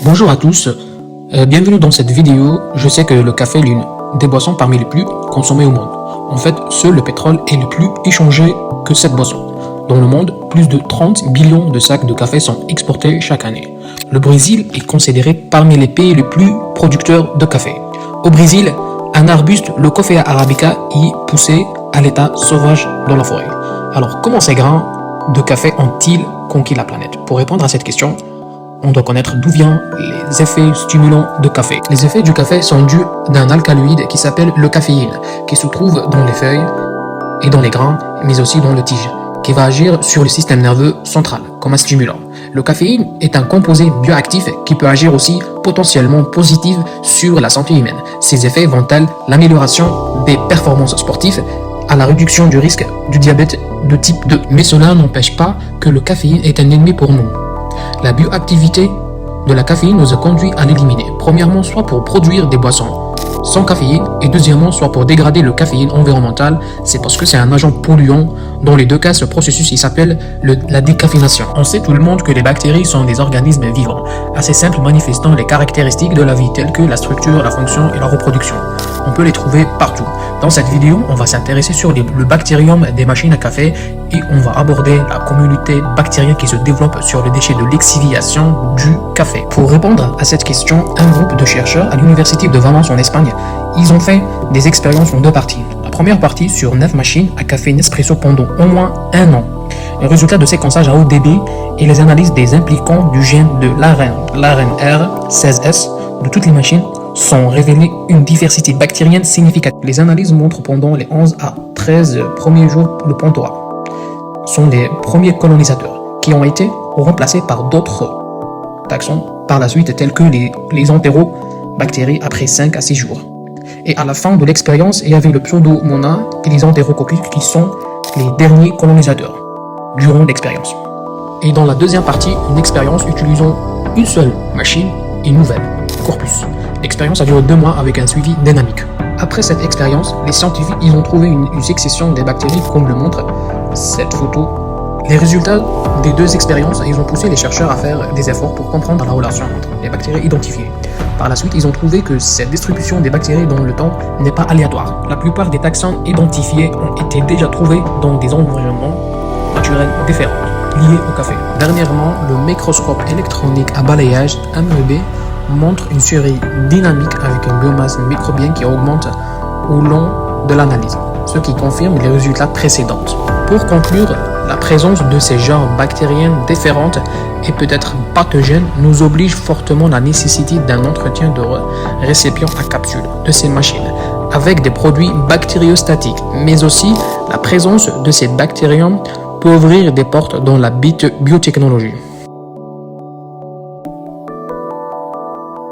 Bonjour à tous, bienvenue dans cette vidéo. Je sais que le café est l'une des boissons parmi les plus consommées au monde. En fait, seul le pétrole est le plus échangé que cette boisson. Dans le monde, plus de 30 millions de sacs de café sont exportés chaque année. Le Brésil est considéré parmi les pays les plus producteurs de café. Au Brésil, un arbuste, le Coffea arabica, y est poussé à l'état sauvage dans la forêt. Alors, comment ces grains de café ont-ils conquis la planète? Pour répondre à cette question, on doit connaître d'où viennent les effets stimulants de café. Les effets du café sont dus d'un alcaloïde qui s'appelle le caféine, qui se trouve dans les feuilles et dans les grains, mais aussi dans le tige, qui va agir sur le système nerveux central comme un stimulant. Le caféine est un composé bioactif qui peut agir aussi potentiellement positif sur la santé humaine. Ses effets vont-elles l'amélioration des performances sportives, à la réduction du risque du diabète de type 2. Mais cela n'empêche pas que le caféine est un ennemi pour nous. La bioactivité de la caféine nous a conduit à l'éliminer. Premièrement, soit pour produire des boissons sans caféine, et deuxièmement, soit pour dégrader le caféine environnemental. C'est parce que c'est un agent polluant. Dans les deux cas, ce processus il s'appelle la décaféination. On sait tout le monde que les bactéries sont des organismes vivants, assez simples, manifestant les caractéristiques de la vie telles que la structure, la fonction et la reproduction. On peut les trouver partout. Dans cette vidéo, on va s'intéresser sur le bactérium des machines à café et on va aborder la communauté bactérienne qui se développe sur le déchet de l'exfoliation du café. Pour répondre à cette question, un groupe de chercheurs à l'université de Valence en Espagne, ils ont fait des expériences en deux parties. La première partie sur 9 machines à café Nespresso pendant au moins 1 an. Les résultats de séquençage à haut débit et les analyses des impliquants du gène de l'ARN-R16S de toutes les machines sont révélés une diversité bactérienne significative. Les analyses montrent pendant les 11 à 13 premiers jours le pontoir sont les premiers colonisateurs qui ont été remplacés par d'autres taxons par la suite tels que les entérobactéries après 5 à 6 jours. Et à la fin de l'expérience, il y avait le pseudomonas et les entérococcus qui sont les derniers colonisateurs durant l'expérience. Et dans la deuxième partie, une expérience utilisant une seule machine et nouvelle, Corpus. L'expérience a duré 2 mois avec un suivi dynamique. Après cette expérience, les scientifiques ils ont trouvé une succession des bactéries comme le montre cette photo. Les résultats des deux expériences, ils ont poussé les chercheurs à faire des efforts pour comprendre la relation entre les bactéries identifiées. Par la suite, ils ont trouvé que cette distribution des bactéries dans le temps n'est pas aléatoire. La plupart des taxons identifiés ont été déjà trouvés dans des environnements naturels différents, liés au café. Dernièrement, le microscope électronique à balayage MEB montre une série dynamique avec une biomasse microbienne qui augmente au long de l'analyse, ce qui confirme les résultats précédents. Pour conclure, la présence de ces genres bactériens différentes et peut-être pathogènes nous oblige fortement à la nécessité d'un entretien de récipient à capsule de ces machines avec des produits bactériostatiques, mais aussi la présence de ces bactériums peut ouvrir des portes dans la biotechnologie.